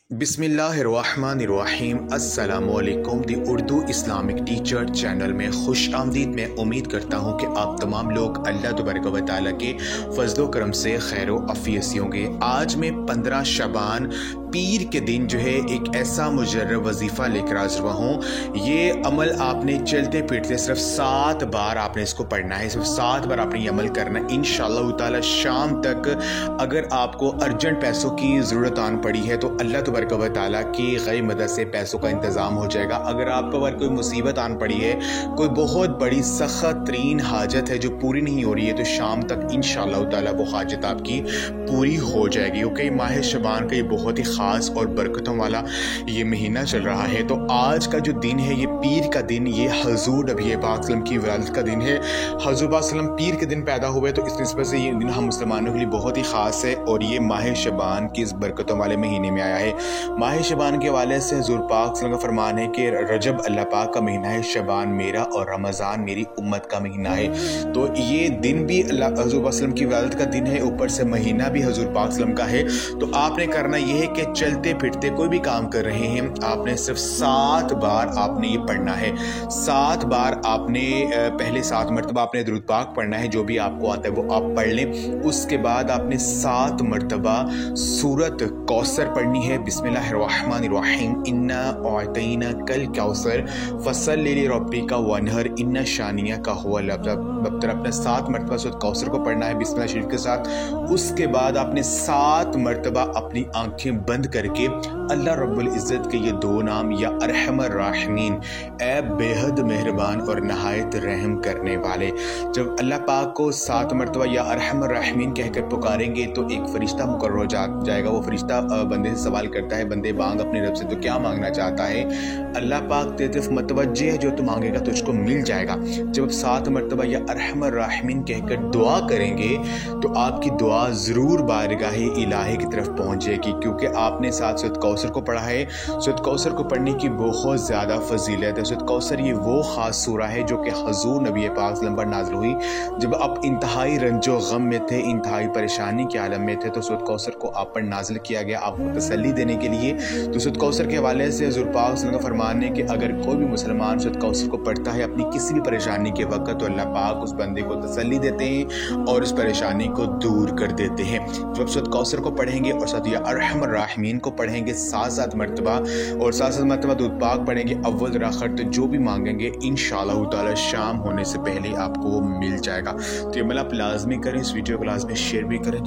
बिस्मिल्लाहिर्रहमानिर्रहीम अस्सलामुअलैकुम दी Urdu Islamic teacher channel में खुश आमदीद। मैं उम्मीद करता हूँ कि आप तमाम लोग अल्लाह तबारक व तआला के फजलो करम से खैर अफ़ीयत से होंगे। आज मैं 15 शबान पीर के दिन जो है एक ऐसा मुजर्रब वजीफ़ा लेकर हाज़िर हुआ हूँ। ये अमल आपने चलते फिरते सिर्फ 7 बार आपने इसको पढ़ना है, सिर्फ 7 बार आपने ये अमल करना है। इंशाअल्लाह ताला शाम तक अगर आपको अर्जेंट पैसों की ज़रूरत आन पड़ी है तो अल्लाह तबारक व तआला की गैब मदद से पैसों का इंतज़ाम हो जाएगा। अगर आपको अगर कोई मुसीबत आन पड़ी है, कोई बहुत बड़ी सख्त तरीन हाजत है जो पूरी नहीं हो रही है, तो शाम तक इंशाअल्लाह ताला वो हाजत आपकी पूरी हो जाएगी। क्योंकि माह शबान का ये बहुत ही ख़ास और बरकतों वाला ये महीना चल रहा है। तो आज का जो दिन है ये पीर का दिन, ये हजूर नबी पाक सल्लल्लाहु अलैहि वसल्लम की विलादत का दिन है। हजूर पाक सल्लल्लाहु अलैहि वसल्लम पीर के दिन पैदा हुए, तो इस निस्बत से ये दिन हम मुसलमानों के लिए बहुत ही ख़ास है और ये माह शबान की इस बरकतों वाले महीने में आया है। माह शबान के हवाले से हजूर पाक सल्लल्लाहु अलैहि वसल्लम का फरमान है कि रजब अल्लाह पाक का महीना है, शबान मेरा और रमज़ान मेरी उम्मत का महीना है। तो ये दिन भी अल्लाह हजूर पाक सल्लल्लाहु अलैहि वसल्लम की विलादत का दिन है, ऊपर से महीना भी हजूर पाक सल्लल्लाहु अलैहि वसल्लम का है। तो आपने करना यह है कि चलते फिरते कोई भी काम कर रहे हैं, आपने सिर्फ 7 बार आपने ये पढ़ना है। 7 बार आपने पहले 7 मरतबा आपने दुरूद पाक पढ़ना है, जो भी आपको आता है वो आप पढ़ लें। उसके बाद आपने 7 मरतबा सूरत कौसर पढ़नी है। बिस्मिल्लाहिर्रहमानिर्रहीम, इन्ना अअतैना कल कौसर फसल्लि लिरब्बिका वनहर इन्ना शानिया का हुवल अबतर। अपने 7 मरतबा सूरत कौसर को पढ़ना है बिस्मिल्लाह शरीफ के साथ। उसके बाद आपने 7 मरतबा अपनी आंखें बंद करके अल्लाह रब्बुल इज़्ज़त के ये 2 नाम, या अरहमर राहिमीन, ए बेहद मेहरबान और नहायत रहम करने वाले। जब अल्लाह पाक को 7 मरतबा या अरहमर राहिमीन कहकर पुकारेंगे तो एक फ़रिश्ता मुकर्रर हो जाएगा। वो फ़रिश्ता बंदे से सवाल करता है, बंदे मांग अपने रब से तो क्या मांगना चाहता है। अल्लाह पाक तेरी तरफ मुतवज्जे है, जो तू मांगेगा तुझको मिल जाएगा। जब आप 7 मरतबा या अरहमर राहिमीन कहकर दुआ करेंगे तो आपकी दुआ ज़रूर बारगाह इलाही की तरफ पहुँचेगी, क्योंकि आपने 7 सूरत कौसर को पढ़ा है। सूरत कौसर को पढ़ने की बहुत ज़्यादा फजीलत है। सूरत कौसर ये वो ख़ास सूरा है जो कि हजूर नबी पाक सल्लल्लाहु अलैहि वसल्लम पर नाज़िल हुई जब आप इंतहाई रंजो गम में थे, इंतहाई परेशानी के आलम में थे। तो सूरत कौसर को आप पर नाज़िल किया गया आपको तसल्ली देने के लिए। तो सूरत कौसर के हवाले से हजूर पाक सल्लल्लाहु अलैहि वसल्लम का फरमान है कि अगर कोई भी मुसलमान सूरत कौसर को पढ़ता है अपनी किसी भी परेशानी के वक्त, तो अल्लाह पाक उस बंदे को तसल्ली देते हैं और उस परेशानी को दूर कर देते हैं। जब आप सूरत कौसर को पढ़ेंगे और साथ या अरहमर राहिमीन को पढ़ेंगे 7 मरतबा और 7 मरतबा दुरूद पाक पढ़ेंगे अव्वल आखिर, तो जो भी मांगेंगे इंशाअल्लाह ताला शाम होने से पहले आपको वो मिल जाएगा। तो ये अमल आप लाजमी करें, इस वीडियो को लाजमी शेयर भी करें।